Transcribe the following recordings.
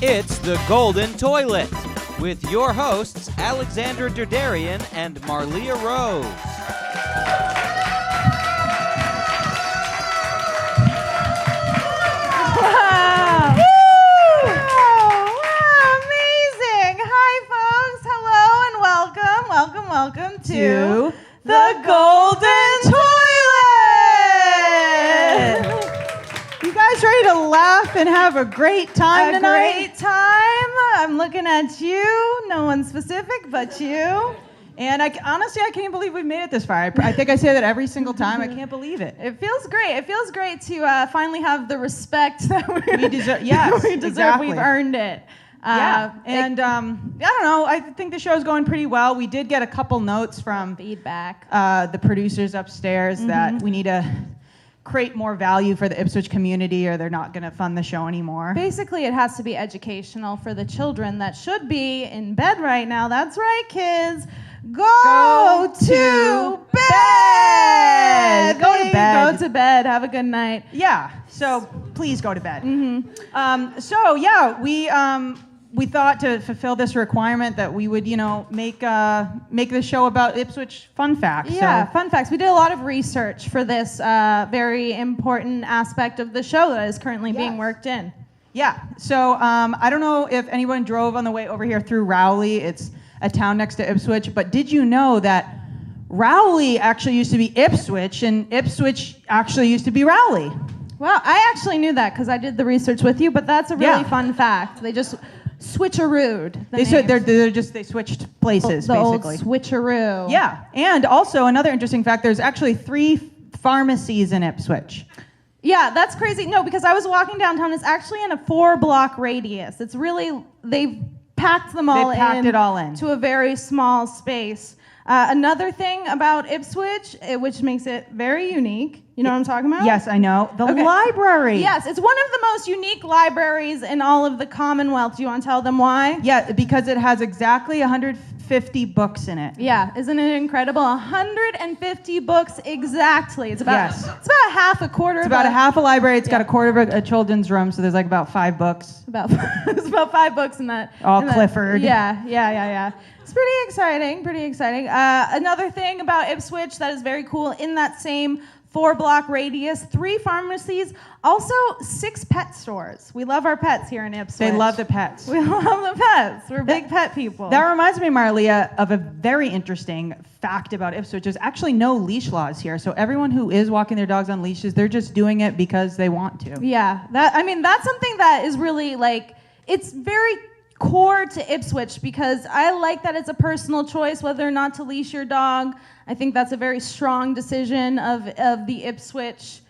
It's The Golden Toilet with your hosts, Alexandra Derderian and Marleah Rose. Wow. Wow, amazing. Hi, folks. Hello and welcome to The Golden Toilet. You guys ready to laugh and have a great time tonight? A great time. I'm looking at you. No one specific but you. And honestly, I can't believe we made it this far. I think I say that every single time. I can't believe it. It feels great. It feels great to finally have the respect that we deserve. Yes, we deserve. Exactly. We've earned it. I don't know. I think the show's going pretty well. We did get a couple notes from feedback. The producers upstairs that we need to create more value for the Ipswich community, or they're not going to fund the show anymore. Basically, it has to be educational for the children that should be in bed right now. That's right, kids. Go to bed. Go to bed. Go to bed. Have a good night. Yeah. So please go to bed. We thought to fulfill this requirement that we would, make the show about Ipswich fun facts. Yeah, fun facts. We did a lot of research for this very important aspect of the show that is currently being worked in. Yeah. So I don't know if anyone drove on the way over here through Rowley. It's a town next to Ipswich. But did you know that Rowley actually used to be Ipswich, and Ipswich actually used to be Rowley? Well, I actually knew that because I did the research with you. But that's a really fun fact. They just switcherooed. They switched places, the basically. Old switcheroo. Yeah, and also another interesting fact: there's actually 3 pharmacies in Ipswich. Yeah, that's crazy. No, because I was walking downtown. It's actually in a 4-block radius. It's really they've packed them all in. They packed it all in to a very small space. Another thing about Ipswich, which makes it very unique. You know what I'm talking about? Yes, I know. The library. Yes, it's one of the most unique libraries in all of the Commonwealth. Do you want to tell them why? Yeah, because it has exactly 150 books in it. Yeah, isn't it incredible? 150 books exactly. It's about half a quarter. It's about a half a library. It's got a quarter of a children's room, so there's like about 5 books. It's about 5 books in that. Clifford. Yeah. It's pretty exciting. Another thing about Ipswich that is very cool, in that same 4-block radius, 3 pharmacies, also 6 pet stores. We love our pets here in Ipswich. They love the pets. We love the pets. We're big pet people. That reminds me, Marleah, of a very interesting fact about Ipswich. There's actually no leash laws here. So everyone who is walking their dogs on leashes, they're just doing it because they want to. Yeah, that's something that is really it's very core to Ipswich, because I like that it's a personal choice whether or not to leash your dog. I think that's a very strong decision of the Ipswich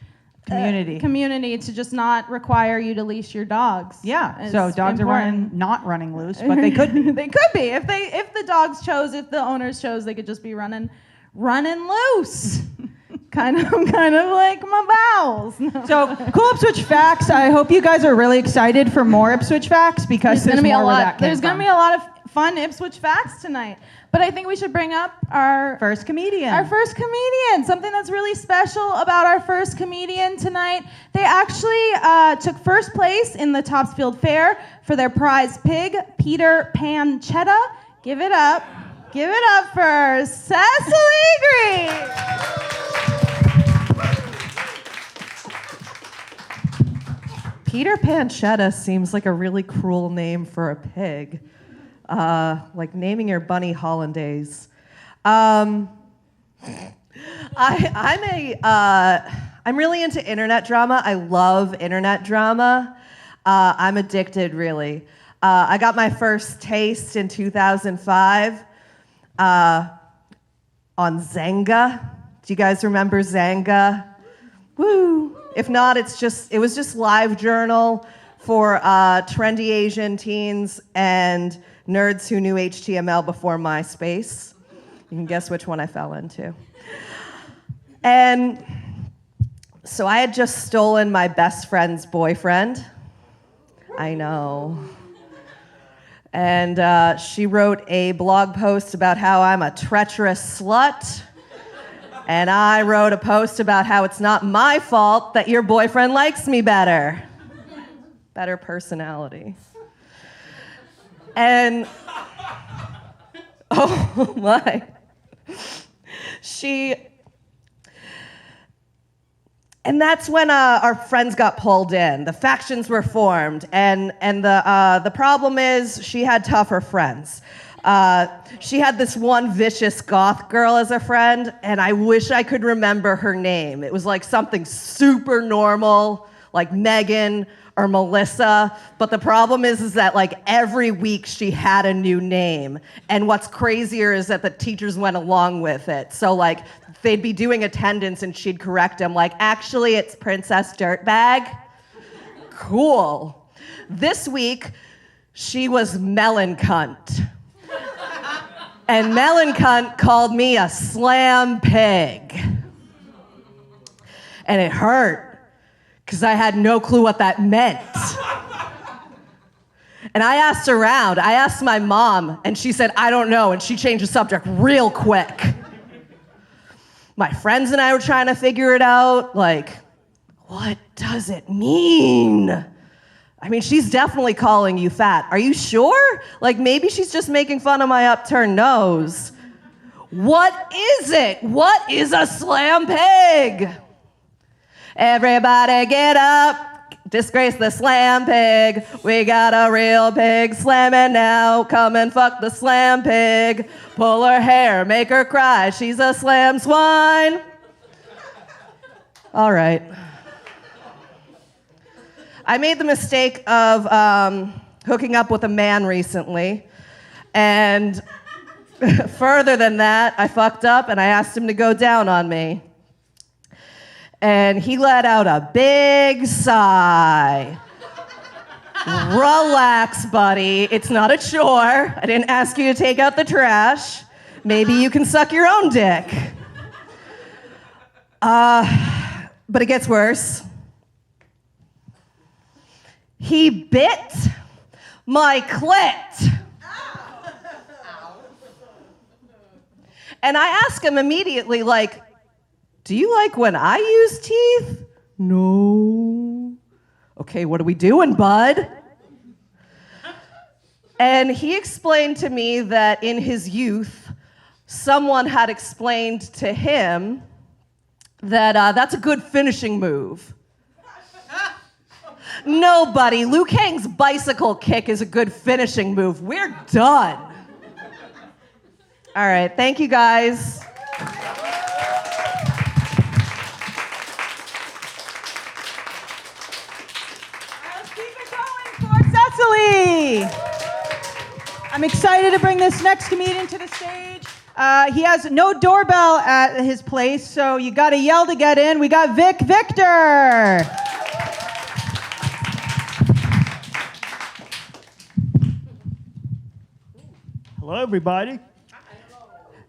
community to just not require you to leash your dogs. Yeah, so dogs are not running loose, but they could be. They could be. If the dogs chose, if the owners chose, they could just be running loose. kind of like my bowels. No. So, cool Ipswich facts. I hope you guys are really excited for more Ipswich facts, because there's more where that came from. There's going to be a lot of fun Ipswich facts tonight. But I think we should bring up our first comedian. Something that's really special about our first comedian tonight. They actually took first place in the Topsfield Fair for their prize pig, Peter Pancetta. Give it up for Cecily Green. Peter Pancetta seems like a really cruel name for a pig. Like naming your bunny hollandaise. I'm really into internet drama. I love internet drama. I'm addicted, really. I got my first taste in 2005 on Zanga. Do you guys remember Zanga? Woo! If not, it was just LiveJournal for trendy Asian teens and nerds who knew HTML before MySpace. You can guess which one I fell into. And so I had just stolen my best friend's boyfriend. I know. And she wrote a blog post about how I'm a treacherous slut. And I wrote a post about how it's not my fault that your boyfriend likes me better. Better personality. And, oh my. And that's when our friends got pulled in. The factions were formed, and the problem is she had tougher friends. She had this one vicious goth girl as a friend, and I wish I could remember her name. It was like something super normal, like Megan or Melissa. But the problem is that like every week she had a new name. And what's crazier is that the teachers went along with it. So like they'd be doing attendance and she'd correct them like, actually it's Princess Dirtbag. Cool. This week, she was Melon Cunt. And Melon Cunt called me a slam pig. And it hurt, because I had no clue what that meant. And I asked around. I asked my mom, and she said, I don't know, and she changed the subject real quick. My friends and I were trying to figure it out, like, what does it mean? I mean, she's definitely calling you fat. Are you sure? Like, maybe she's just making fun of my upturned nose. What is it? What is a slam pig? Everybody get up. Disgrace the slam pig. We got a real pig slamming now. Come and fuck the slam pig. Pull her hair, make her cry. She's a slam swine. All right. I made the mistake of hooking up with a man recently. And further than that, I fucked up and I asked him to go down on me. And he let out a big sigh. Relax, buddy. It's not a chore. I didn't ask you to take out the trash. Maybe you can suck your own dick. But it gets worse. He bit my clit. And I ask him immediately, like, do you like when I use teeth? No. Okay, what are we doing, bud? And he explained to me that in his youth, someone had explained to him that that's a good finishing move. No, buddy, Liu Kang's bicycle kick is a good finishing move. We're done. All right, thank you guys. Let's keep it going for Cecily. I'm excited to bring this next comedian to the stage. He has no doorbell at his place, so you got to yell to get in. We got Victor. Hello, everybody.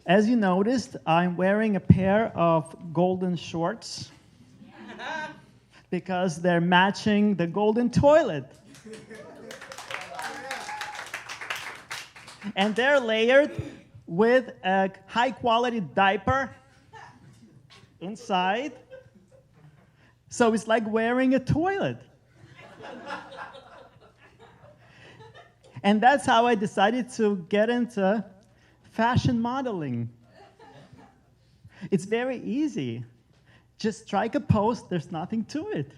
As you noticed, I'm wearing a pair of golden shorts because they're matching the golden toilet. And they're layered with a high-quality diaper inside. So it's like wearing a toilet. And that's how I decided to get into fashion modeling. It's very easy. Just strike a pose, there's nothing to it.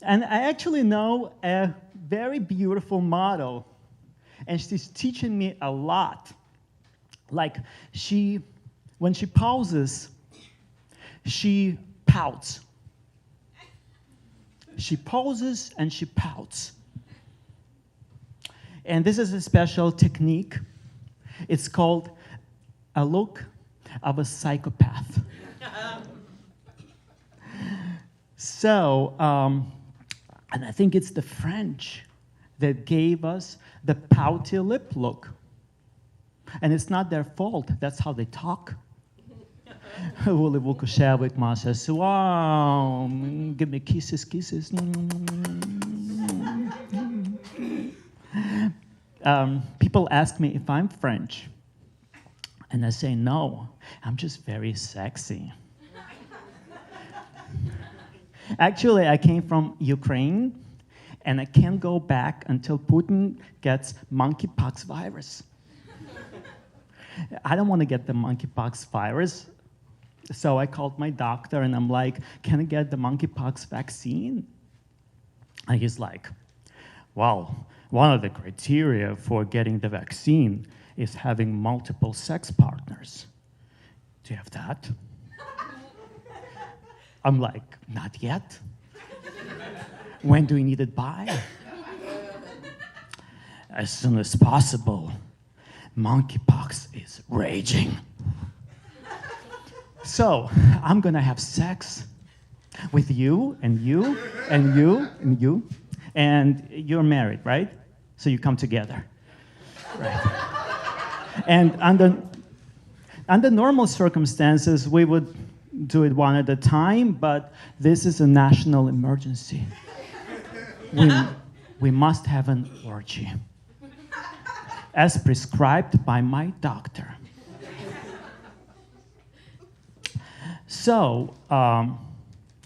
And I actually know a very beautiful model, and she's teaching me a lot. Like, when she poses, she pouts. She poses and she pouts. And this is a special technique. It's called a look of a psychopath. So, and I think it's the French that gave us the pouty lip look. And it's not their fault, that's how they talk. Voulez-vous coucher avec moi ce soir? Give me kisses, kisses. People ask me if I'm French, and I say no, I'm just very sexy. Actually, I came from Ukraine, and I can't go back until Putin gets monkeypox virus. I don't want to get the monkeypox virus, so I called my doctor and I'm like, can I get the monkeypox vaccine? And he's like, well, one of the criteria for getting the vaccine is having multiple sex partners. Do you have that? I'm like, not yet. When do we need it by? As soon as possible. Monkeypox is raging. So, I'm gonna have sex with you, and you, and you, and you, and you're married, right? So you come together, right? And under normal circumstances, we would do it one at a time, but this is a national emergency. We must have an orgy, as prescribed by my doctor. So,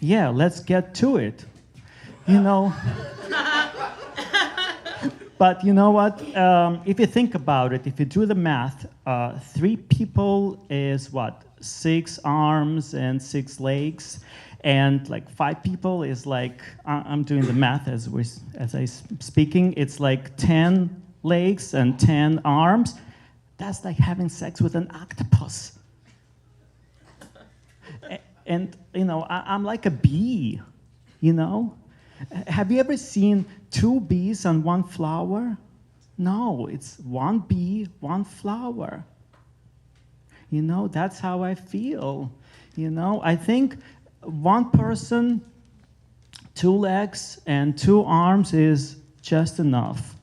yeah, let's get to it. You know, but you know what? If you think about it, if you do the math, 3 people is what? 6 arms and 6 legs, and like 5 people is like, I'm doing the math as I'm speaking, it's like 10 legs and 10 arms. That's like having sex with an octopus. And you know, I'm like a bee, you know? Have you ever seen 2 bees on 1 flower? No, it's 1 bee, 1 flower. You know, that's how I feel. You know, I think 1 person, 2 legs, and 2 arms is just enough.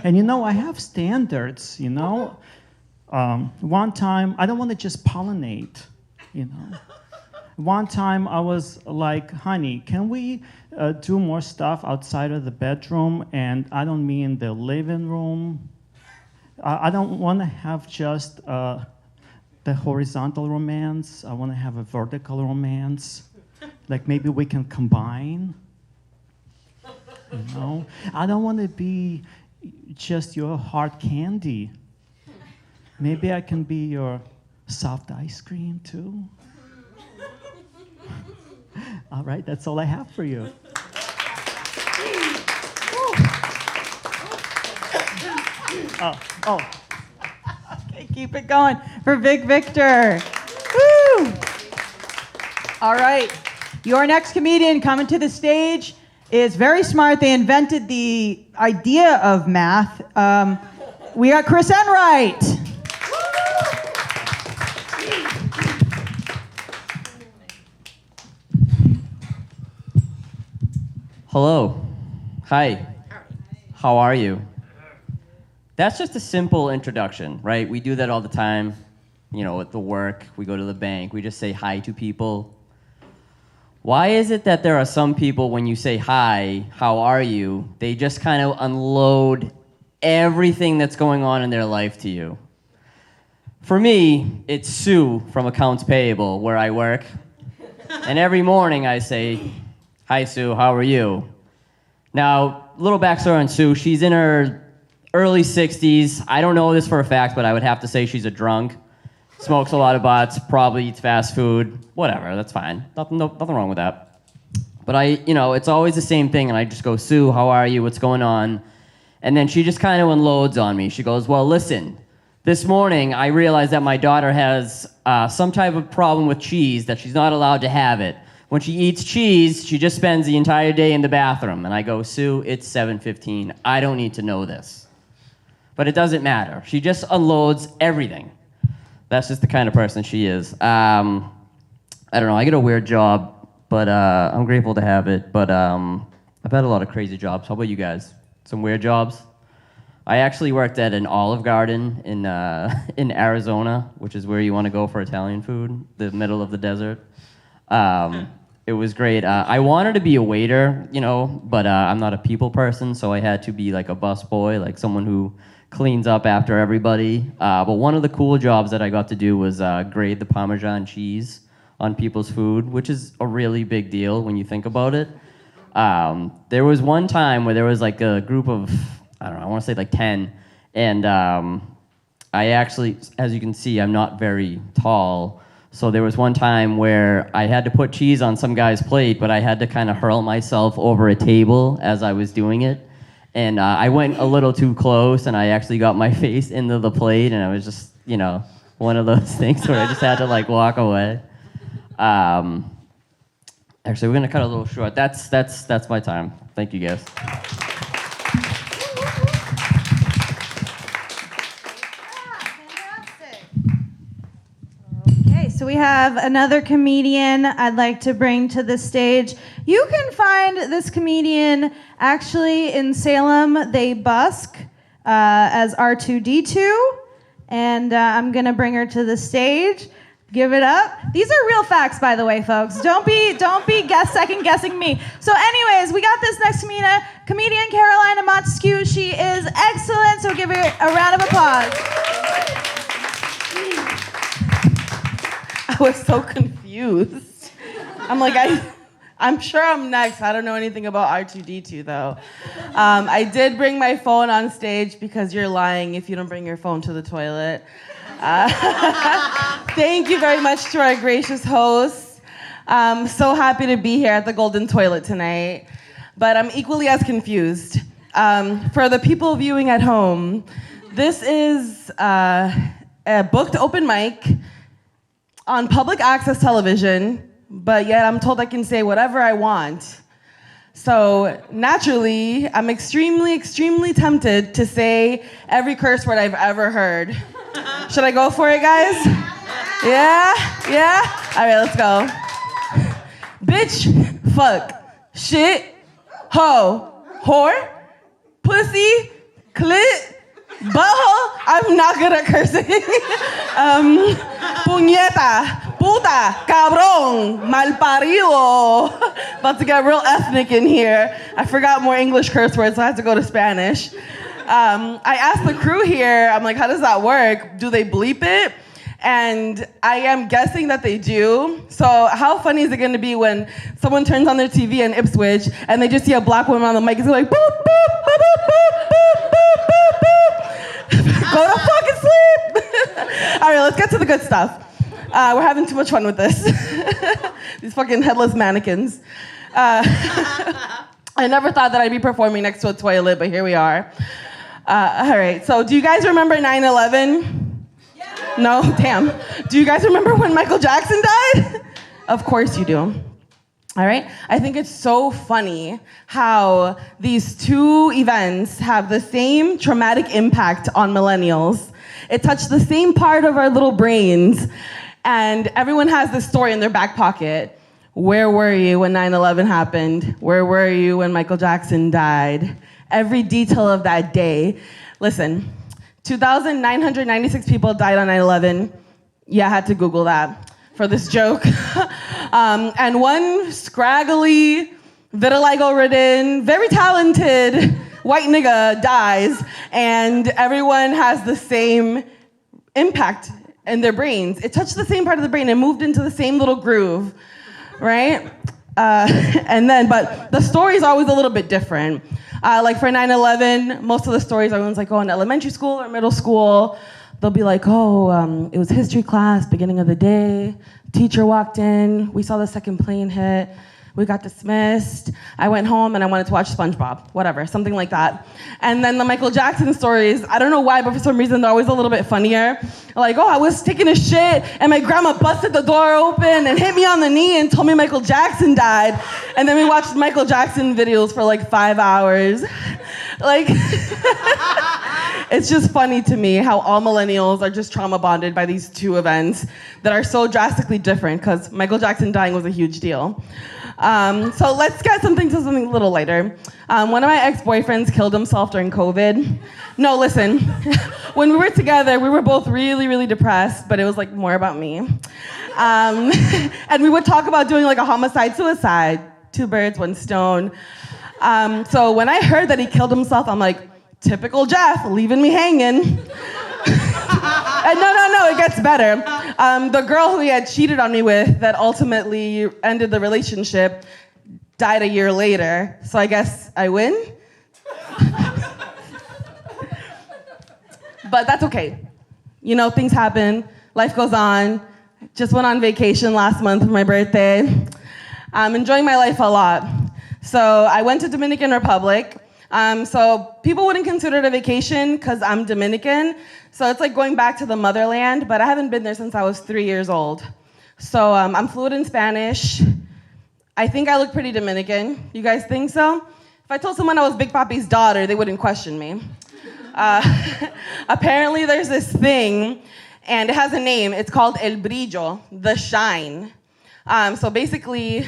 And you know, I have standards, you know. One time, I don't want to just pollinate, you know. One time I was like, honey, can we do more stuff outside of the bedroom? And I don't mean the living room. I don't want to have just the horizontal romance. I want to have a vertical romance. Like maybe we can combine, you know. I don't want to be just your hard candy. Maybe I can be your soft ice cream too. All right, that's all I have for you. Oh. Okay, keep it going for Vic Victor. Woo! All right, your next comedian coming to the stage is very smart. They invented the idea of math. We got Chris Enright. Hello. Hi. How are you? That's just a simple introduction, right? We do that all the time. You know, at the work, we go to the bank, we just say hi to people. Why is it that there are some people, when you say hi, how are you, they just kind of unload everything that's going on in their life to you? For me, it's Sue from Accounts Payable, where I work. And every morning I say, hi, Sue, how are you? Now, little backstory on Sue. She's in her early 60s. I don't know this for a fact, but I would have to say she's a drunk. Smokes a lot of butts, probably eats fast food. Whatever, that's fine. Nothing wrong with that. But it's always the same thing, and I just go, Sue, how are you? What's going on? And then she just kind of unloads on me. She goes, well, listen, this morning I realized that my daughter has some type of problem with cheese, that she's not allowed to have it. When she eats cheese, she just spends the entire day in the bathroom. And I go, Sue, it's 7:15. I don't need to know this. But it doesn't matter. She just unloads everything. That's just the kind of person she is. I don't know. I get a weird job, but I'm grateful to have it. But I've had a lot of crazy jobs. How about you guys? Some weird jobs? I actually worked at an Olive Garden in Arizona, which is where you want to go for Italian food, the middle of the desert. It was great. I wanted to be a waiter, but I'm not a people person, so I had to be like a busboy, like someone who cleans up after everybody. But one of the cool jobs that I got to do was grade the Parmesan cheese on people's food, which is a really big deal when you think about it. There was one time where there was like a group of, I don't know, I want to say like 10, and I actually, as you can see, I'm not very tall, so there was one time where I had to put cheese on some guy's plate, but I had to kind of hurl myself over a table as I was doing it, and I went a little too close, and I actually got my face into the plate, and I was just, you know, one of those things where I just had to like walk away. Actually, we're gonna cut a little short. That's my time. Thank you, guys. Okay, so we have another comedian I'd like to bring to the stage. You can find this comedian actually in Salem. They busk as R2D2, and I'm gonna bring her to the stage. Give it up. These are real facts, by the way, folks. Don't be second guessing me. So anyways, we got this next comedian, Carolina Montesquieu. She is excellent, so give her a round of applause. I was so confused. I'm sure I'm next. I don't know anything about R2D2 though. I did bring my phone on stage because you're lying if you don't bring your phone to the toilet. Thank you very much to our gracious hosts. I'm so happy to be here at the Golden Toilet tonight, but I'm equally as confused. For the people viewing at home, this is a booked open mic on public access television, but yet I'm told I can say whatever I want. So naturally, I'm extremely, extremely tempted to say every curse word I've ever heard. Should I go for it, guys? Yeah? All right, let's go. Bitch, fuck, shit, hoe, whore, pussy, clit, butthole. I'm not good at cursing. Puñeta, puta, cabrón, malparido. About to get real ethnic in here. I forgot more English curse words, so I had to go to Spanish. I asked the crew here, I'm like, how does that work? Do they bleep it? And I am guessing that they do. So how funny is it gonna be when someone turns on their TV in Ipswich and they just see a black woman on the mic and they're like, boop, boop, boop, boop, boop, boop, boop, boop, boop. Go to fucking sleep. All right, let's get to the good stuff. We're having too much fun with this. These fucking headless mannequins. I never thought that I'd be performing next to a toilet, but here we are. All right, so do you guys remember 9/11? Yeah. No? Damn. Do you guys remember when Michael Jackson died? Of course you do. All right? I think it's so funny how these two events have the same traumatic impact on millennials. It touched the same part of our little brains, and everyone has this story in their back pocket. Where were you when 9/11 happened? Where were you when Michael Jackson died? Every detail of that day. Listen, 2,996 people died on 9/11. Yeah, I had to Google that for this joke. And one scraggly, vitiligo-ridden, very talented white nigga dies, and everyone has the same impact in their brains. It touched the same part of the brain. It moved into the same little groove, right? But the story's always a little bit different. Like for 9/11, most of the stories, everyone's like, oh, in elementary school or middle school, they'll be like, it was history class, beginning of the day, teacher walked in, we saw the second plane hit, we got dismissed, I went home and I wanted to watch SpongeBob, whatever, something like that. And then the Michael Jackson stories, I don't know why, but for some reason they're always a little bit funnier. Like, I was taking a shit and my grandma busted the door open and hit me on the knee and told me Michael Jackson died. And then we watched Michael Jackson videos for like 5 hours. Like, it's just funny to me how all millennials are just trauma bonded by these two events that are so drastically different, because Michael Jackson dying was a huge deal. So let's get something a little lighter. One of my ex-boyfriends killed himself during COVID. No, listen, when we were together, we were both really, really depressed, but it was like more about me. And we would talk about doing like a homicide-suicide, 2 birds, 1 stone. So when I heard that he killed himself, I'm like, typical Jeff, leaving me hanging. And no, it gets better. The girl who he had cheated on me with that ultimately ended the relationship died a year later. So I guess I win. But that's okay. You know, things happen. Life goes on. Just went on vacation last month for my birthday. I'm enjoying my life a lot. So I went to Dominican Republic. So people wouldn't consider it a vacation because I'm Dominican. So it's like going back to the motherland, but I haven't been there since I was 3 years old. So I'm fluent in Spanish. I think I look pretty Dominican. You guys think so? If I told someone I was Big Papi's daughter, they wouldn't question me. Apparently there's this thing, and it has a name. It's called el brillo, the shine. So basically,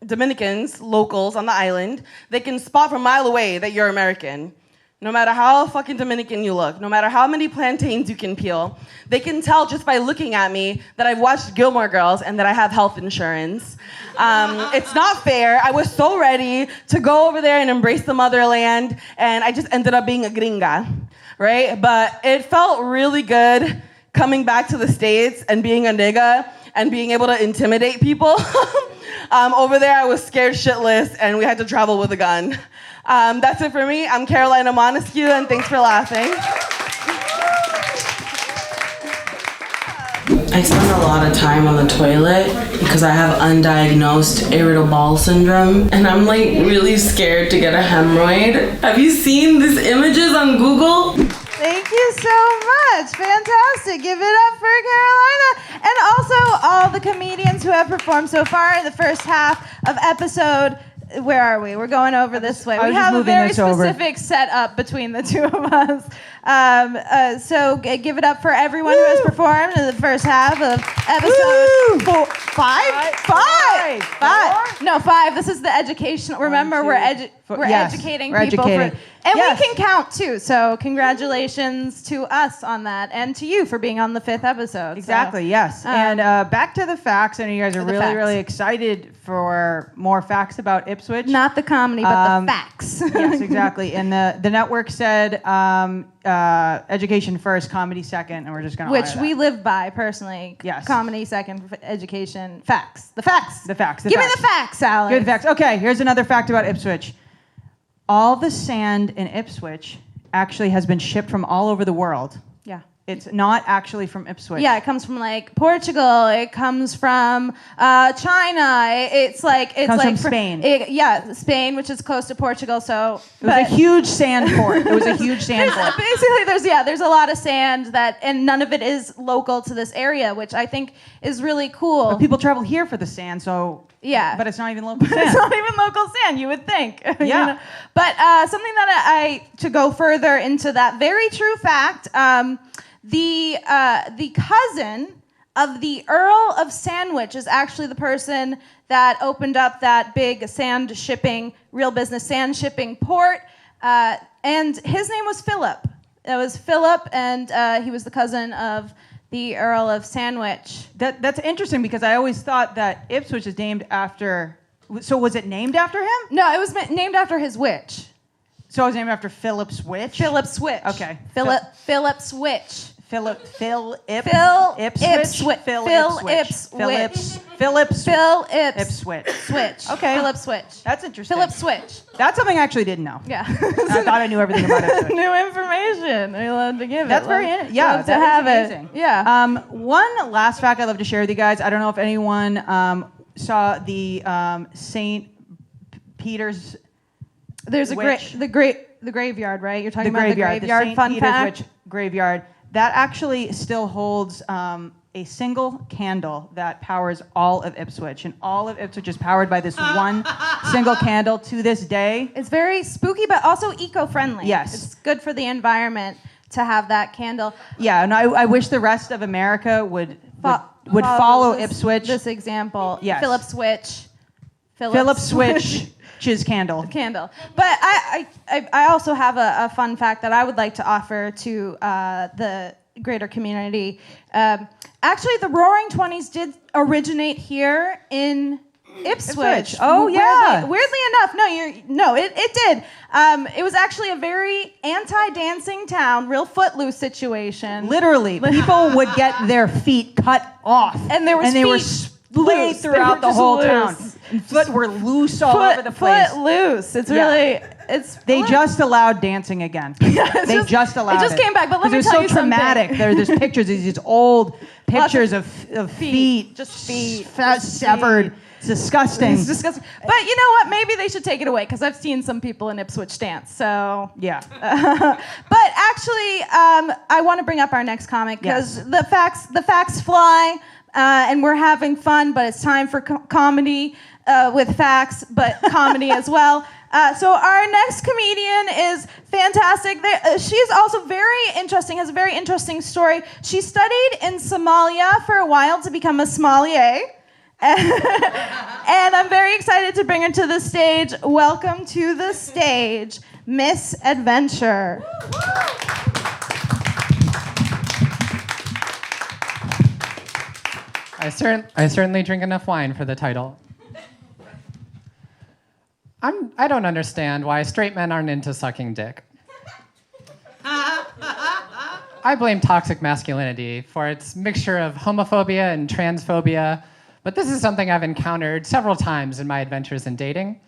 Dominicans, locals on the island, they can spot from a mile away that you're American. No matter how fucking Dominican you look, no matter how many plantains you can peel, they can tell just by looking at me that I've watched Gilmore Girls and that I have health insurance. It's not fair. I was so ready to go over there and embrace the motherland, and I just ended up being a gringa, right? But it felt really good coming back to the States and being a nigga and being able to intimidate people. Over there, I was scared shitless, and we had to travel with a gun. That's it for me. I'm Carolina Montesquieu, and thanks for laughing. I spend a lot of time on the toilet because I have undiagnosed irritable bowel syndrome, and I'm like really scared to get a hemorrhoid. Have you seen these images on Google? Thank you so much. Fantastic. Give it up for Carolina. And also all the comedians who have performed so far in the first half of episode. Where are we? We're going over this way. We have a very specific setup between the two of us. So give it up for everyone who has performed in the first half of episode five. No, 5. This is the educational. Remember, we're educating people. And we can count too. So congratulations to us on that, and to you for being on the 5th episode. Exactly. Yes. And back to the facts. I know you guys are really excited for more facts about Ipswich. Not the comedy, but the facts. Yes, exactly. And the network said education first, comedy second, and we're just going to Which we live by personally. Yes. Comedy second, education, facts. The facts. The facts. Give me the facts, Alex. Good facts. Okay, here's another fact about Ipswich. All the sand in Ipswich actually has been shipped from all over the world. Yeah. It's not actually from Ipswich. Yeah, it comes from like Portugal. It comes from China. It's comes from Spain. Spain, which is close to Portugal. So it was a huge sand port. It was a huge sand port. Basically, there's a lot of sand and none of it is local to this area, which I think is really cool. But people travel here for the sand, so. Yeah. But it's not even local sand. It's not even local sand, you would think. Yeah. You know? But something that to go further into that very true fact, the cousin of the Earl of Sandwich is actually the person that opened up that big real business sand shipping port. And his name was Philip. It was Philip, and he was the cousin of the Earl of Sandwich. That's interesting because I always thought that Ipswich is named after. So was it named after him? No, it was named after his witch. So it was named after Philip's witch? Philip's witch. Okay. Philip's witch. Philip's switch. Okay. Philip's switch. That's interesting. Philip's switch. That's something I actually didn't know. Yeah. I thought I knew everything about it. New information. I love to give it. That's very love to have it. Yeah. One last fact I'd love to share with you guys. I don't know if anyone saw the St. Peter's. There's the graveyard, right? You're talking about the graveyard. The Fun St. Peter's fact. Witch graveyard. That actually still holds a single candle that powers all of Ipswich. And all of Ipswich is powered by this one single candle to this day. It's very spooky, but also eco-friendly. Yes. It's good for the environment to have that candle. Yeah, and I wish the rest of America would follow Ipswich. This example. Yes. Philip's witch. Philip's switch. Candle. But I also have a fun fact that I would like to offer to the greater community. Actually, the Roaring '20s did originate here in Ipswich. Oh, yeah. Weirdly enough, it did. It was actually a very anti-dancing town, real footloose situation. Literally, people would get their feet cut off, and they were splayed throughout the whole town. And foot were loose all over the place. Foot loose. It's Yeah. really, it's. They just allowed dancing again. They just allowed it. It just came back, but let me It was tell so you something. traumatic. There's pictures, these old pictures of feet. Just feet. Severed. It's disgusting. It's disgusting. But you know what? Maybe they should take it away because I've seen some people in Ipswich dance. So Yeah. but actually, I want to bring up our next comic because the facts fly, and we're having fun. But it's time for comedy with facts, but comedy as well. So our next comedian is fantastic. She's also very interesting. Has a very interesting story. She studied in Somalia for a while to become a sommelier. And I'm very excited to bring her to the stage. Welcome to the stage, Miss Adventure. I certainly drink enough wine for the title. I don't understand why straight men aren't into sucking dick. I blame toxic masculinity for its mixture of homophobia and transphobia, but this is something I've encountered several times in my adventures in dating.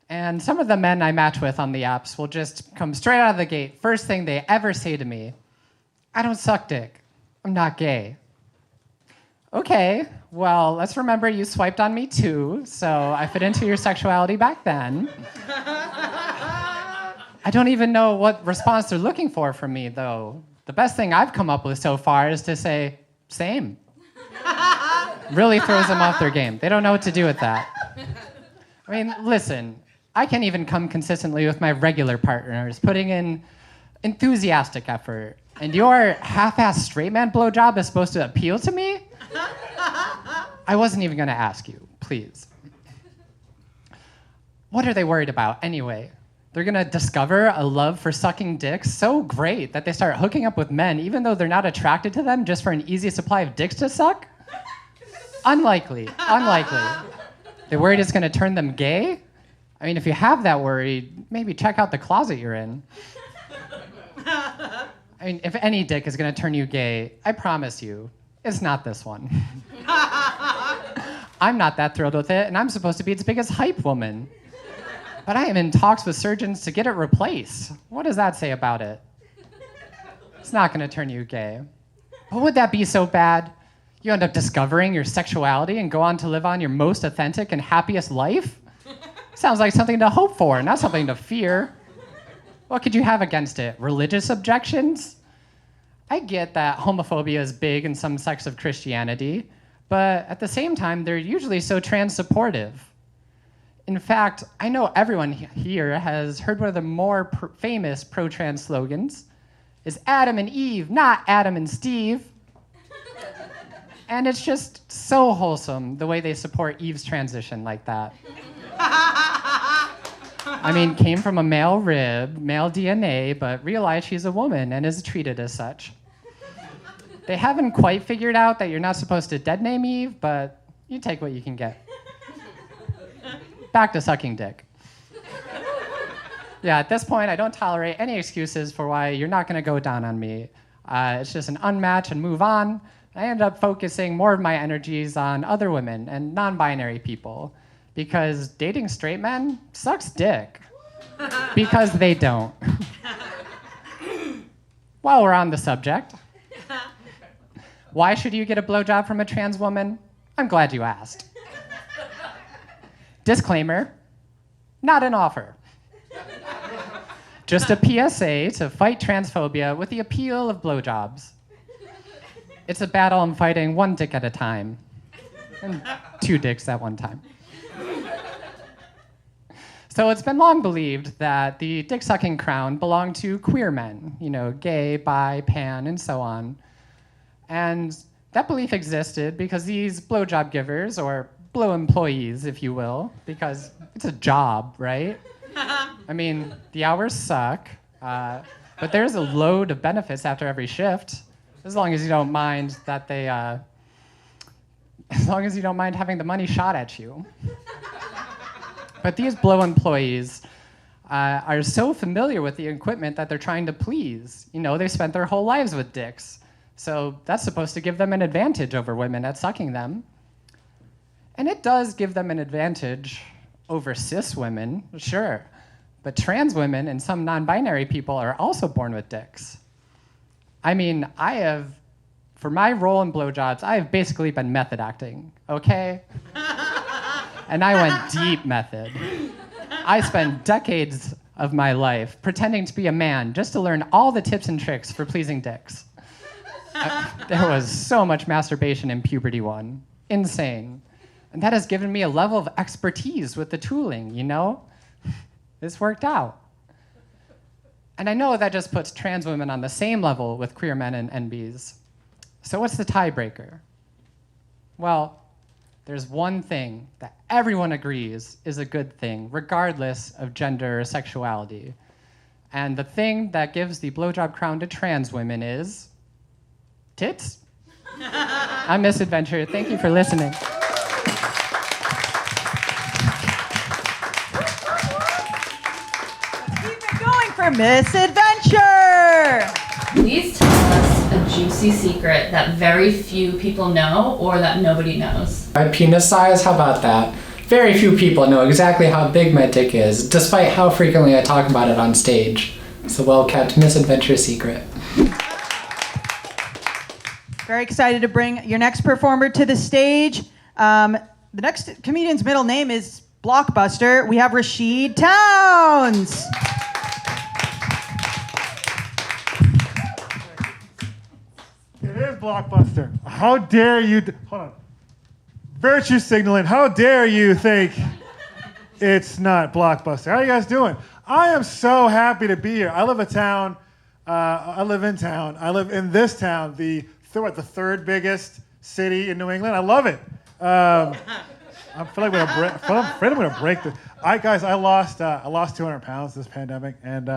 And some of the men I match with on the apps will just come straight out of the gate. First thing they ever say to me, I don't suck dick. I'm not gay. Okay, well, let's remember you swiped on me too, so I fit into your sexuality back then. I don't even know what response they're looking for from me, though. The best thing I've come up with so far is to say, same. Really throws them off their game. They don't know what to do with that. I mean, listen, I can't even come consistently with my regular partners, putting in enthusiastic effort. And your half-assed straight man blowjob is supposed to appeal to me? I wasn't even gonna ask you, please. What are they worried about anyway? They're gonna discover a love for sucking dicks so great that they start hooking up with men even though they're not attracted to them just for an easy supply of dicks to suck? Unlikely. They're worried it's gonna turn them gay? I mean, if you have that worry, maybe check out the closet you're in. I mean, if any dick is gonna turn you gay, I promise you, it's not this one. I'm not that thrilled with it, and I'm supposed to be its biggest hype woman. But I am in talks with surgeons to get it replaced. What does that say about it? It's not gonna turn you gay. But would that be so bad? You end up discovering your sexuality and go on to live on your most authentic and happiest life? Sounds like something to hope for, not something to fear. What could you have against it? Religious objections? I get that homophobia is big in some sects of Christianity, but at the same time, they're usually so trans-supportive. In fact, I know everyone here has heard one of the more famous pro-trans slogans is Adam and Eve, not Adam and Steve. And it's just so wholesome the way they support Eve's transition like that. I mean, came from a male rib, male DNA, but realized she's a woman and is treated as such. They haven't quite figured out that you're not supposed to dead name Eve, but you take what you can get. Back to sucking dick. Yeah, at this point, I don't tolerate any excuses for why you're not gonna go down on me. It's just an unmatch and move on. I end up focusing more of my energies on other women and non-binary people because dating straight men sucks dick. Because they don't. While we're on the subject, why should you get a blowjob from a trans woman? I'm glad you asked. Disclaimer, not an offer. Just a PSA to fight transphobia with the appeal of blowjobs. It's a battle I'm fighting one dick at a time. And two dicks at one time. So it's been long believed that the dick-sucking crown belonged to queer men, gay, bi, pan, and so on. And that belief existed because these blowjob givers, or blow employees, if you will, because it's a job, right? I mean, the hours suck, but there's a load of benefits after every shift, as long as you don't mind that as long as you don't mind having the money shot at you. But these blow employees are so familiar with the equipment that they're trying to please. They've spent their whole lives with dicks. So that's supposed to give them an advantage over women at sucking them. And it does give them an advantage over cis women, sure. But trans women and some non-binary people are also born with dicks. I mean, for my role in blowjobs, I have basically been method acting, okay? And I went deep method. I spent decades of my life pretending to be a man just to learn all the tips and tricks for pleasing dicks. There was so much masturbation in puberty 1. Insane. And that has given me a level of expertise with the tooling, you know? This worked out. And I know that just puts trans women on the same level with queer men and NBs. So what's the tiebreaker? Well, there's one thing that everyone agrees is a good thing, regardless of gender or sexuality. And the thing that gives the blowjob crown to trans women is tits. I'm Misadventure. Thank you for listening. For Misadventure. Please tell us a juicy secret that very few people know or that nobody knows. My penis size, how about that? Very few people know exactly how big my dick is, despite how frequently I talk about it on stage. It's a well-kept Misadventure secret. Very excited to bring your next performer to the stage. The next comedian's middle name is Blockbuster. We have Rashid Towns. It is Blockbuster. How dare you? Hold on. Virtue signaling. How dare you think it's not Blockbuster? How are you guys doing? I am so happy to be here. I live in town. I live in this town, the third biggest city in New England. I love it. I feel like I'm afraid I'm gonna break this. I lost 200 pounds this pandemic, and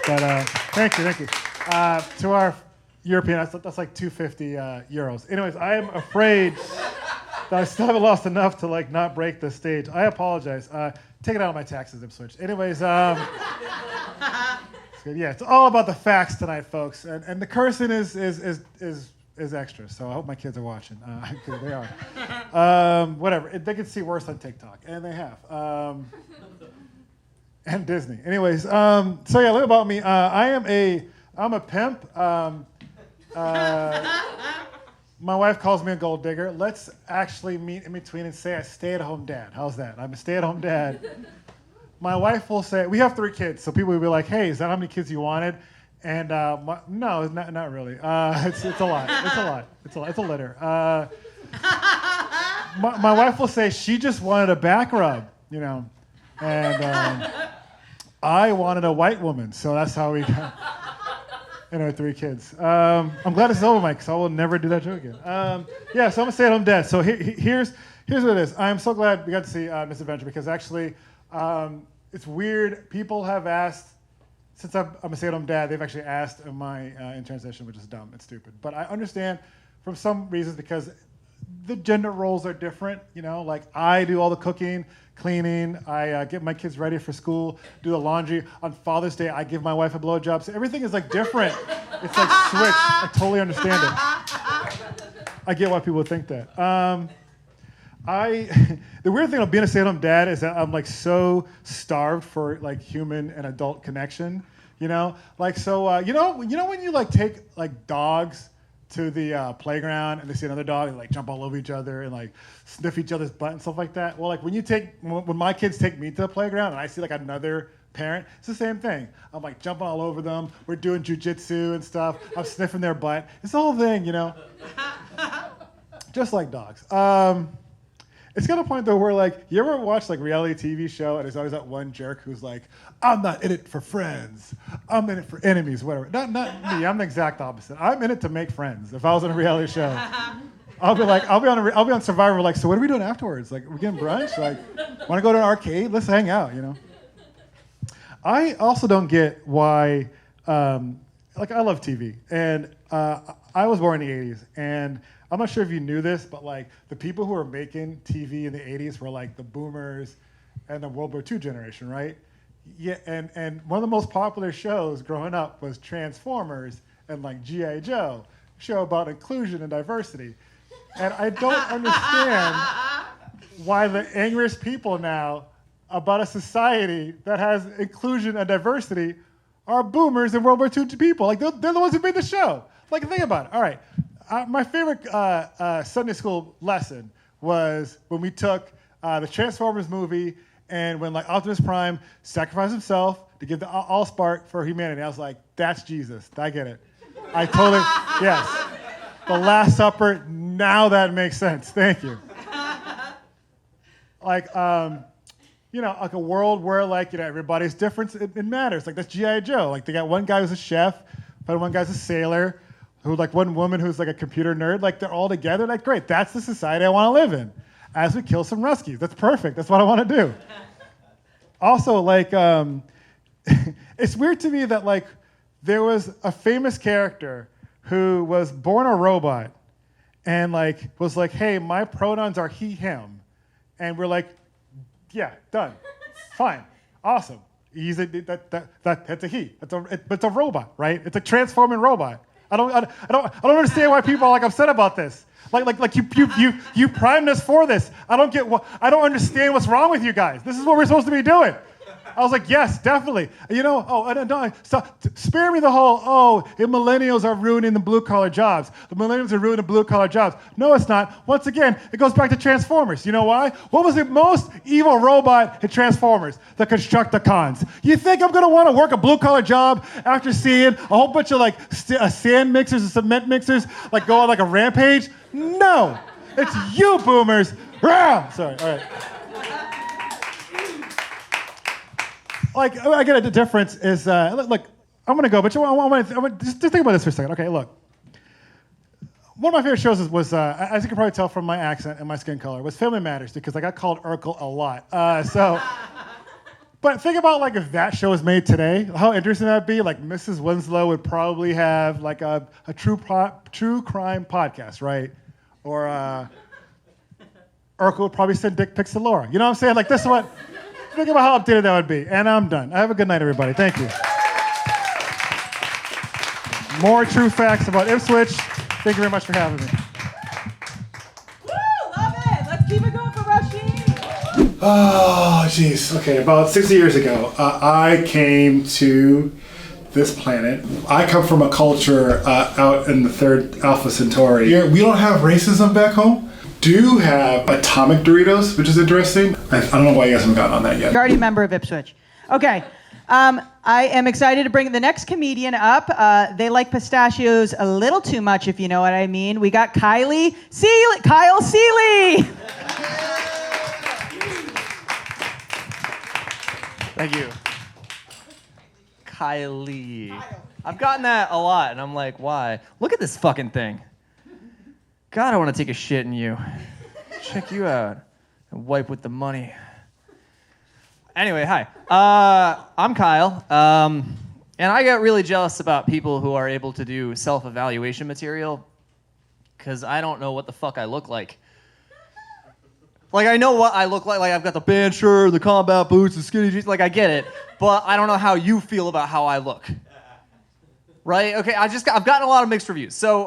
thank you. To our European, that's like 250 euros. Anyways, I am afraid that I still haven't lost enough to like not break the stage. I apologize. Take it out of my taxes, Ipswich. Anyways, it's good. Yeah, it's all about the facts tonight, folks. And the cursing is extra. So I hope my kids are watching. They are. Whatever. They can see worse on TikTok, and they have. And Disney. Anyways, so yeah, a little about me. I'm a pimp. My wife calls me a gold digger. Let's actually meet in between and say I stay-at-home dad. How's that? I'm a stay-at-home dad. My wife will say, we have 3 kids, so people will be like, hey, is that how many kids you wanted? And no, not really. It's a lot. It's a litter. My wife will say she just wanted a back rub, you know, and I wanted a white woman, so that's how we got. And our 3 kids. I'm glad it's over, Mike, because I will never do that joke again. Yeah, so I'm a stay-at-home dad. So here's what it is. I'm so glad we got to see Misadventure because actually it's weird. People have asked, since I'm a stay-at-home dad, they've actually asked am I in transition, which is dumb. It's stupid. But I understand from some reasons because the gender roles are different. You know, like I do all the cooking, cleaning, I get my kids ready for school, do the laundry. On Father's Day, I give my wife a blowjob. So everything is like different. It's like switched. I totally understand it. I get why people think that. The weird thing about being a stay-at-home dad is that I'm like so starved for like human and adult connection. You know, like so. You know when you like take like dogs to the playground and they see another dog and like jump all over each other and like sniff each other's butt and stuff like that. Well, like when my kids take me to the playground and I see like another parent, it's the same thing. I'm like jumping all over them. We're doing jujitsu and stuff. I'm sniffing their butt. It's the whole thing, you know. Just like dogs. It's got a point though where like, you ever watch like reality TV show and there's always that one jerk who's like, I'm not in it for friends. I'm in it for enemies, whatever. Not me, I'm the exact opposite. I'm in it to make friends. If I was in a reality show, I'll be on Survivor like, so what are we doing afterwards? Like, we're getting brunch? Like, want to go to an arcade? Let's hang out, you know? I also don't get why, like I love TV and I was born in the 80s and I'm not sure if you knew this, but like the people who were making TV in the 80s were like the boomers and the World War II generation, right? Yeah, and one of the most popular shows growing up was Transformers and like G.I. Joe, show about inclusion and diversity. And I don't understand why the angriest people now about a society that has inclusion and diversity are boomers and World War II people. Like, they're the ones who made the show. Like, think about it. All right. My favorite Sunday school lesson was when we took the Transformers movie and when, like, Optimus Prime sacrificed himself to give the all spark for humanity. I was like, that's Jesus. I get it. I totally, yes. The Last Supper, now that makes sense. Thank you. Like, like a world where, like, everybody's difference, it matters. Like, that's G.I. Joe. Like, they got one guy who's a chef, but one guy's a sailor, who, like, one woman who's, like, a computer nerd. Like, they're all together. Like, great. That's the society I want to live in. As we kill some Ruskies. That's perfect. That's what I want to do. Also, like, it's weird to me that, like, there was a famous character who was born a robot and, like, was like, hey, my pronouns are he, him. And we're like, yeah, done. Fine. Awesome. That's a he. It's a robot, right? It's a transforming robot. I don't understand why people are, like, upset about this. Like you primed us for this. I don't understand what's wrong with you guys. This is what we're supposed to be doing. I was like, yes, definitely. Spare me the whole, millennials are ruining the blue-collar jobs. The millennials are ruining the blue-collar jobs. No, it's not. Once again, it goes back to Transformers. You know why? What was the most evil robot in Transformers? The Constructicons. You think I'm going to want to work a blue-collar job after seeing a whole bunch of, like, sand mixers and cement mixers, like, go on, like, a rampage? No. It's you, boomers. Rah! Sorry, all right. Like, I get it. The difference is, look, I'm going to go, but just think about this for a second. Okay, look. One of my favorite shows was as you can probably tell from my accent and my skin color, was Family Matters, because I got called Urkel a lot. But think about, like, if that show was made today, how interesting that would be. Like, Mrs. Winslow would probably have, like, a true crime podcast, right? Or Urkel would probably send dick pics to Laura. You know what I'm saying? Like, this is what... Think about how updated that would be. And I'm done. Have a good night, everybody. Thank you. More true facts about Ipswich. Thank you very much for having me. Woo! Love it. Let's keep it going for Rashid. Oh, jeez. Okay, about 60 years ago, I came to this planet. I come from a culture out in the third Alpha Centauri. Here, we don't have racism back home. Do have atomic Doritos, which is interesting. I don't know why you guys haven't gotten on that yet. You're already a member of Ipswich. Okay. I am excited to bring the next comedian up. They like pistachios a little too much, if you know what I mean. We got Kyle Seeley. Thank you. Kylie. I've gotten that a lot, and I'm like, why? Look at this fucking thing. God, I want to take a shit in you. Check you out. And wipe with the money. Anyway, hi. I'm Kyle. And I get really jealous about people who are able to do self-evaluation material because I don't know what the fuck I look like. Like, I know what I look like. Like, I've got the band shirt, the combat boots, the skinny jeans. Like, I get it. But I don't know how you feel about how I look. Right? Okay, I've gotten a lot of mixed reviews. So,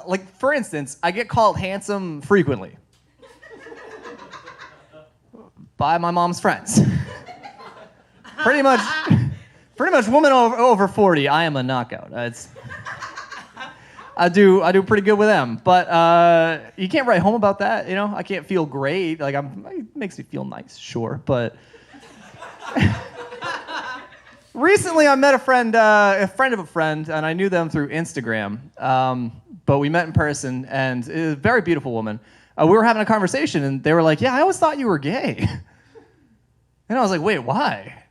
like, for instance, I get called handsome frequently. By my mom's friends. Pretty much women over 40, I am a knockout. I do pretty good with them. But you can't write home about that, you know? I can't feel great. Like, it makes me feel nice, sure, but... Recently, I met a friend of a friend, and I knew them through Instagram. But we met in person, and it was a very beautiful woman. We were having a conversation, and they were like, yeah, I always thought you were gay. And I was like, wait, why?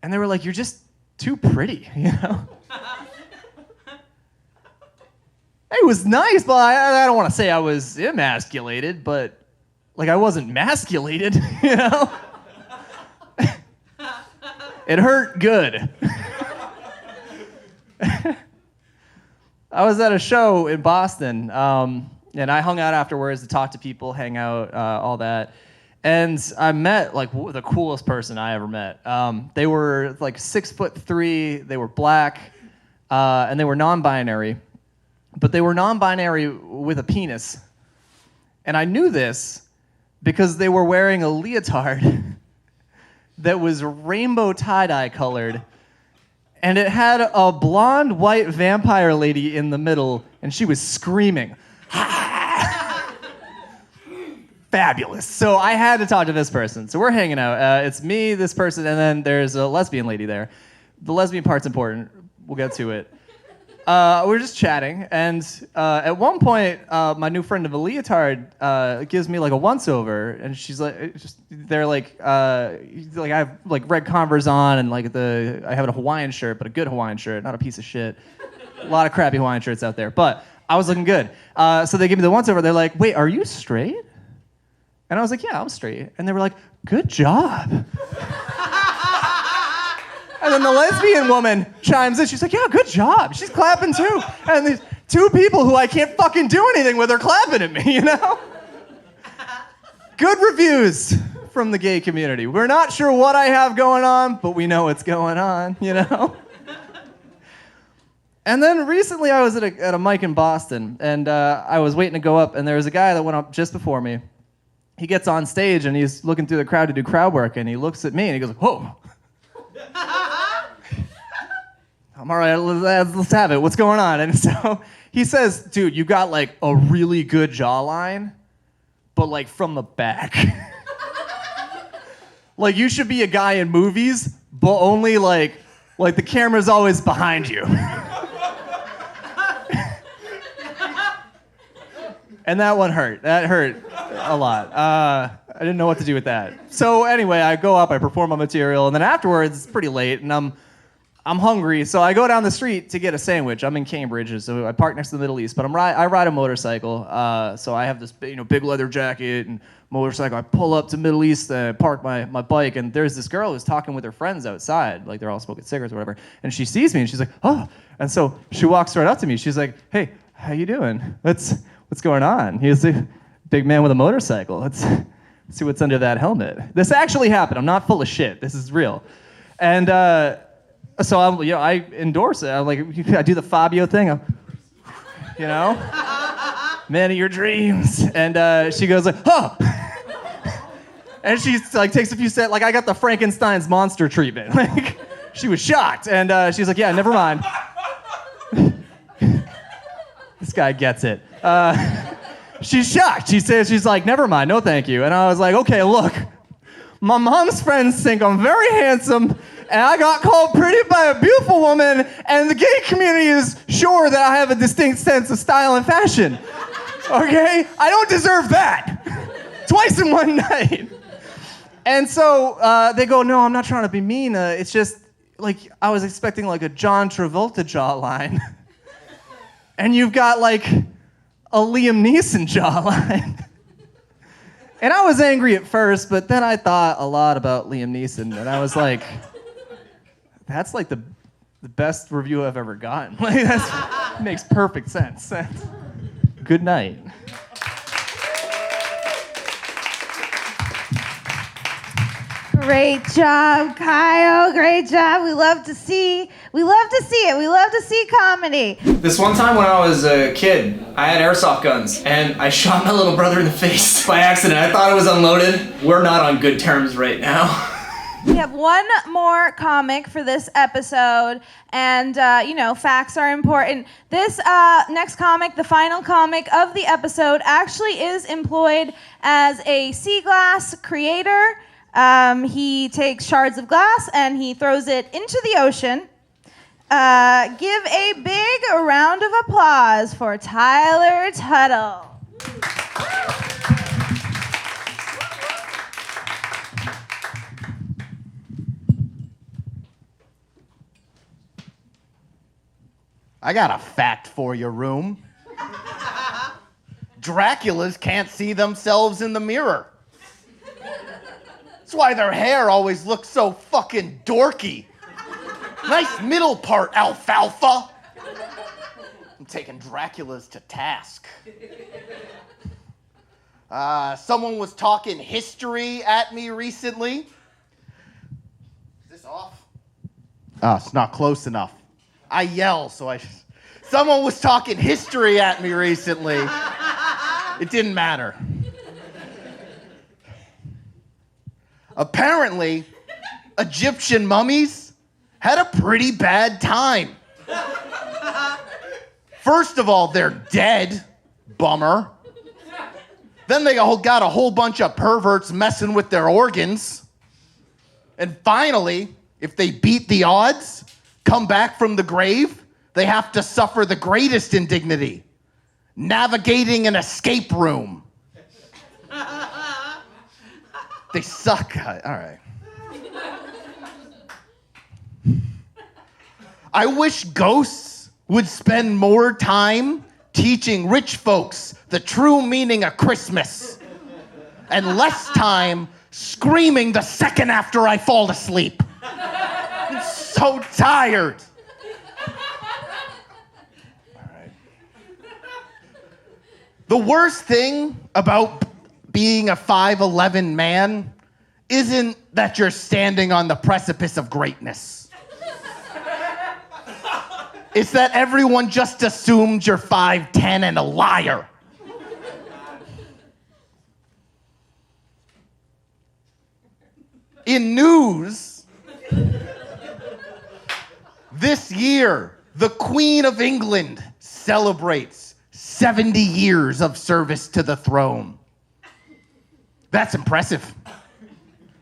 And they were like, you're just too pretty, you know? It was nice, but I don't want to say I was emasculated, but, like, I wasn't masculated, you know? It hurt good. I was at a show in Boston, and I hung out afterwards to talk to people, hang out, all that. And I met, like, the coolest person I ever met. They were, like, 6'3", they were black, and they were non-binary. But they were non-binary with a penis. And I knew this because they were wearing a leotard that was rainbow tie-dye colored, and it had a blonde white vampire lady in the middle, and she was screaming. Fabulous. So I had to talk to this person. So we're hanging out. It's me, this person, and then there's a lesbian lady there. The lesbian part's important. We'll get to it. We're just chatting, and at one point, my new friend of a leotard gives me like a once-over, and she's like, they're like I have like red Converse on, and like I have a Hawaiian shirt, but a good Hawaiian shirt, not a piece of shit. A lot of crappy Hawaiian shirts out there, but I was looking good. So they give me the once-over. They're like, "Wait, are you straight?" And I was like, "Yeah, I'm straight." And they were like, "Good job." And then the lesbian woman chimes in. She's like, "Yeah, good job." She's clapping too. And these two people who I can't fucking do anything with are clapping at me, you know? Good reviews from the gay community. We're not sure what I have going on, but we know what's going on, you know? And then recently I was at a mic in Boston, and I was waiting to go up, and there was a guy that went up just before me. He gets on stage, and he's looking through the crowd to do crowd work, and he looks at me, and he goes, "Whoa." I'm all right, let's have it. What's going on? And so he says, "Dude, you got like a really good jawline, but like from the back." Like you should be a guy in movies, but only like the camera's always behind you. And that one hurt. That hurt a lot. I didn't know what to do with that. So anyway, I go up, I perform my material, and then afterwards, it's pretty late, and I'm hungry, so I go down the street to get a sandwich. I'm in Cambridge, so I park next to the Middle East, but I ride a motorcycle, so I have this big leather jacket and motorcycle. I pull up to Middle East, park my bike, and there's this girl who's talking with her friends outside, like they're all smoking cigarettes or whatever, and she sees me, and she's like, "Oh," and so she walks right up to me. She's like, "Hey, how you doing? What's going on?" He's a big man with a motorcycle. Let's see what's under that helmet. This actually happened. I'm not full of shit. This is real. And so I endorse it. I do the Fabio thing. Man of your dreams. And she goes like, "Huh." And she like takes a few steps. Like I got the Frankenstein's monster treatment. Like she was shocked. And she's like, "Yeah, never mind." This guy gets it. She's shocked. She's like, "Never mind, no thank you." And I was like, "Okay, look, my mom's friends think I'm very handsome, and I got called pretty by a beautiful woman, and the gay community is sure that I have a distinct sense of style and fashion. Okay? I don't deserve that. Twice in one night." And so they go, "No, I'm not trying to be mean. It's just, like, I was expecting, like, a John Travolta jawline. And you've got, like, a Liam Neeson jawline." And I was angry at first, but then I thought a lot about Liam Neeson, and I was like, that's like the best review I've ever gotten. Like that makes perfect sense. Good night. Great job, Kyle. Great job. We love to see it. We love to see comedy. This one time when I was a kid, I had airsoft guns, and I shot my little brother in the face by accident. I thought it was unloaded. We're not on good terms right now. We have one more comic for this episode, and facts are important. This next comic, the final comic of the episode, actually is employed as a sea glass creator. He takes shards of glass and he throws it into the ocean. Give a big round of applause for Tyler Tuttle. I got a fact for your room. Draculas can't see themselves in the mirror. That's why their hair always looks so fucking dorky. Nice middle part, alfalfa. I'm taking Draculas to task. Someone was talking history at me recently. Is this off? Oh, it's not close enough. I yell, someone was talking history at me recently. It didn't matter. Apparently, Egyptian mummies had a pretty bad time. First of all, they're dead. Bummer. Then they all got a whole bunch of perverts messing with their organs. And finally, if they beat the odds, come back from the grave, they have to suffer the greatest indignity, navigating an escape room. They suck. All right. I wish ghosts would spend more time teaching rich folks the true meaning of Christmas and less time screaming the second after I fall asleep. I'm so tired. All right. The worst thing about being a 5'11" man isn't that you're standing on the precipice of greatness. It's that everyone just assumed you're 5'10" and a liar. In news, this year, the Queen of England celebrates 70 years of service to the throne. That's impressive.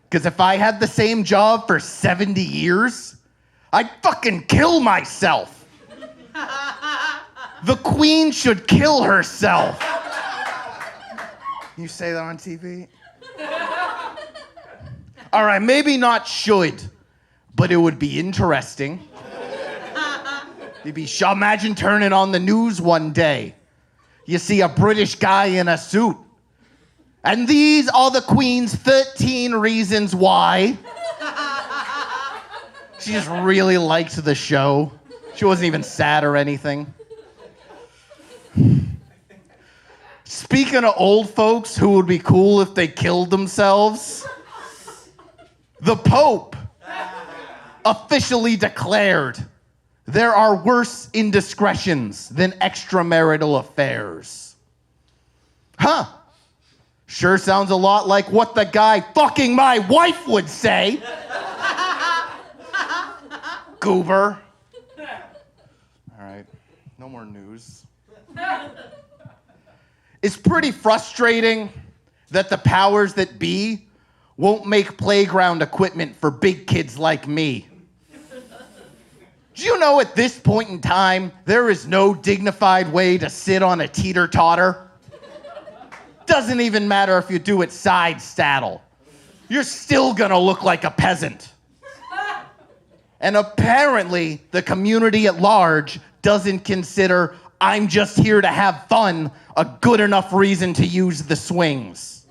Because if I had the same job for 70 years, I'd fucking kill myself. The Queen should kill herself. You say that on TV? All right, maybe not should, but it would be interesting. Imagine turning on the news one day. You see a British guy in a suit. And these are the Queen's 13 reasons why. She just really liked the show. She wasn't even sad or anything. Speaking of old folks who would be cool if they killed themselves, the Pope officially declared there are worse indiscretions than extramarital affairs. Huh. Sure sounds a lot like what the guy fucking my wife would say. Goober. All right, no more news. It's pretty frustrating that the powers that be won't make playground equipment for big kids like me. Do you know at this point in time, there is no dignified way to sit on a teeter-totter? Doesn't even matter if you do it side saddle. You're still gonna look like a peasant. And apparently, the community at large doesn't consider I'm just here to have fun a good enough reason to use the swings.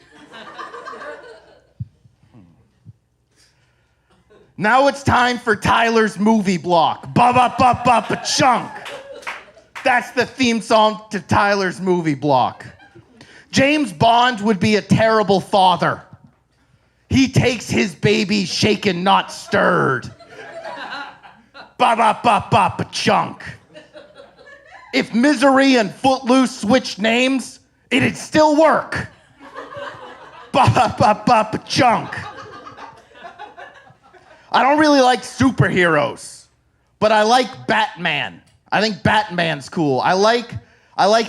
Now it's time for Tyler's movie block. Ba-ba-ba-ba-ba-chunk. That's the theme song to Tyler's movie block. James Bond would be a terrible father. He takes his baby shaken, not stirred. Ba-ba-ba-ba-ba-chunk. If Misery and Footloose switched names, it'd still work. Ba-ba-ba-ba-chunk. I don't really like superheroes, but I like Batman. I think Batman's cool. I like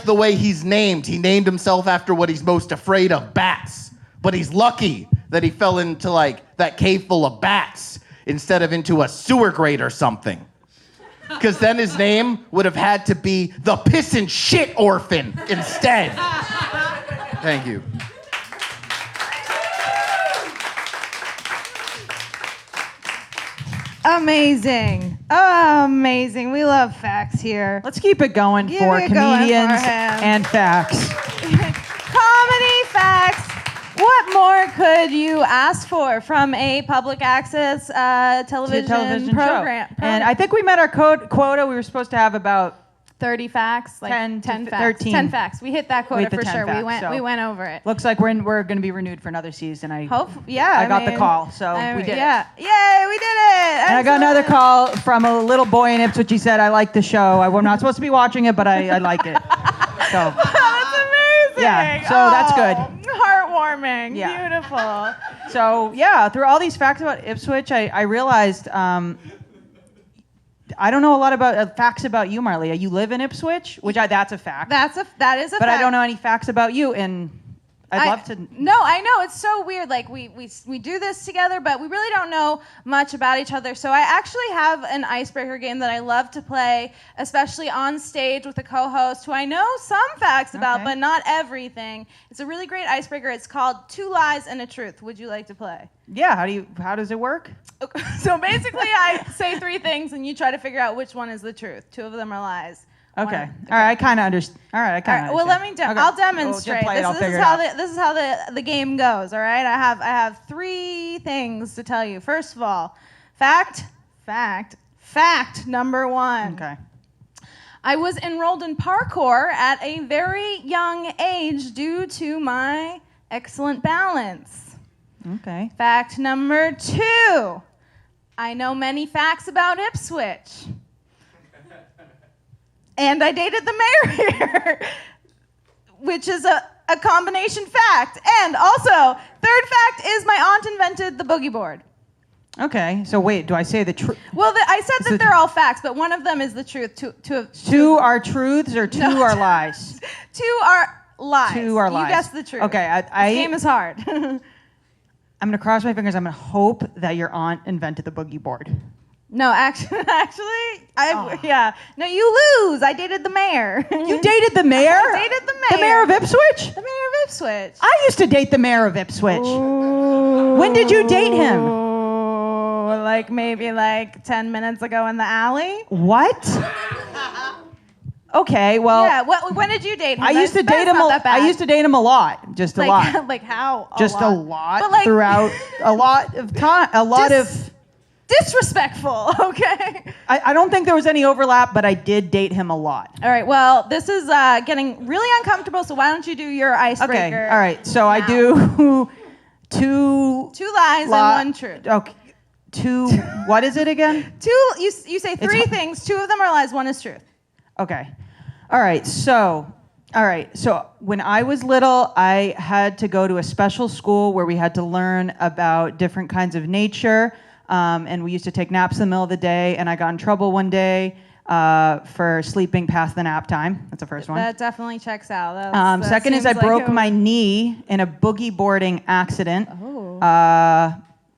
the way he's named. He named himself after what he's most afraid of, bats. But he's lucky that he fell into like that cave full of bats instead of into a sewer grate or something. Because then his name would have had to be the Piss and Shit Orphan instead. Thank you. Amazing. Amazing. We love facts here. Let's keep it going for comedians and facts. Comedy facts. What more could you ask for from a public access television program? Show. And I think we met our quota. We were supposed to have about 30 facts, like 10 facts. 13. 10 facts. We hit that quota for sure. Facts, we went over it. Looks like we're going to be renewed for another season. I got the call, so we did it. Yay, we did it. And I got another call from a little boy in Ipswich. He said, I like the show. I'm not supposed to be watching it, but I like it. So that's amazing. Yeah, so that's good. Heartwarming. charming. Yeah. Beautiful. So yeah, through all these facts about Ipswich, I realized I don't know a lot about facts about you, Marleah. You live in Ipswich, which that's a fact. That is a But fact. I don't know any facts about you, and I'd love to. No, I know. It's so weird. Like, we do this together, but we really don't know much about each other. So I actually have an icebreaker game that I love to play, especially on stage with a co-host who I know some facts about, but not everything. It's a really great icebreaker. It's called 2 Lies and a Truth. Would you like to play? Yeah, how does it work? So basically, I say 3 things, and you try to figure out which one is the truth. 2 of them are lies. Okay. All right, I kind of understand. All right, I kind of. Well, let me. I'll demonstrate. I'll This is how the game goes. All right. I have 3 things to tell you. First of all, fact number 1. Okay. I was enrolled in parkour at a very young age due to my excellent balance. Okay. Fact number 2. I know many facts about Ipswich. And I dated the mayor here, which is a combination fact. And also, 3rd fact is my aunt invented the boogie board. Okay. So wait, do I say the truth? Well, I said that they're all facts, but one of them is the truth. 2 are truths or 2 are lies? 2 are lies. 2 are lies. You guessed the truth. Okay. This game is hard. I'm gonna cross my fingers. I'm gonna hope that your aunt invented the boogie board. No, actually, yeah. No, you lose. I dated the mayor. You dated the mayor? I dated the mayor. The mayor of Ipswich? The mayor of Ipswich. I used to date the mayor of Ipswich. Ooh. When did you date him? Like maybe 10 minutes ago in the alley. What? Okay, well. Yeah. When did you date him? I used to date him. I used to date him a lot, just a lot. Like how? Just a lot But throughout a lot of time. A lot of. Disrespectful, okay? I don't think there was any overlap, but I did date him a lot. All right, well, this is getting really uncomfortable, so why don't you do your icebreaker? Okay, all right, so I do 2 lies and 1 truth. Okay, 2, what is it again? 2, you say 3 things, 2 of them are lies, 1 is truth. Okay, all right, so when I was little, I had to go to a special school where we had to learn about different kinds of nature. And we used to take naps in the middle of the day, and I got in trouble one day for sleeping past the nap time. That's the first one. That definitely checks out. That Second is I broke my knee in a boogie boarding accident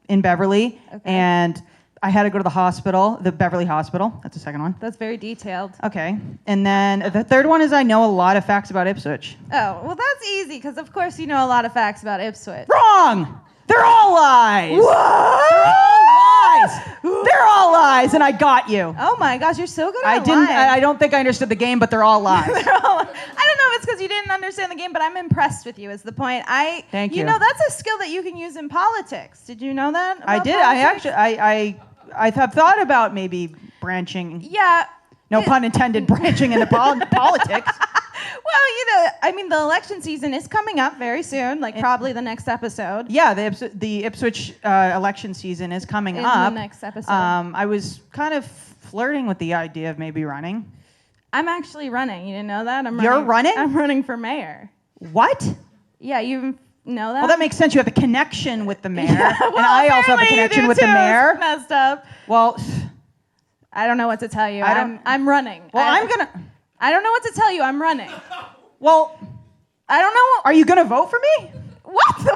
in Beverly, and I had to go to the hospital, the Beverly Hospital. That's the second one. That's very detailed. Okay, and then the third one is I know a lot of facts about Ipswich. Oh, well, that's easy, because of course you know a lot of facts about Ipswich. Wrong! They're all lies! What? They're all lies! They're all lies, and I got you. Oh my gosh, you're so good at lying. lying. I don't think I understood the game, but they're all lies. I don't know if it's because you didn't understand the game, but I'm impressed with you is the point. Thank you. You know, that's a skill that you can use in politics. Did you know that? I did. Politics? I have thought about maybe branching. Yeah. No pun intended, branching into politics. Well, the election season is coming up very soon, probably the next episode. Yeah, the Ipswich election season is coming up. In the next episode. I was kind of flirting with the idea of maybe running. I'm actually running. You didn't know that? You're running? I'm running for mayor. What? Yeah, you know that? Well, that makes sense. You have a connection with the mayor. Yeah, well, and I also have a connection with the mayor. It's messed up. Well, I don't know what to tell you. I'm running. Well, I don't know what to tell you. I'm running. Well, I don't know. Are you gonna vote for me? What the?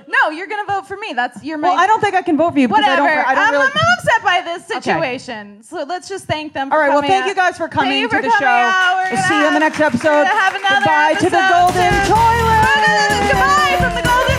No, you're gonna vote for me. Well, I don't think I can vote for you because whatever. I don't really. I'm upset by this situation. Okay. So let's just thank them for coming. All right. Well, thank out. You guys for coming to the show. We'll see you in the next episode. Have another Goodbye episode to the golden toilet. Goodbye from the golden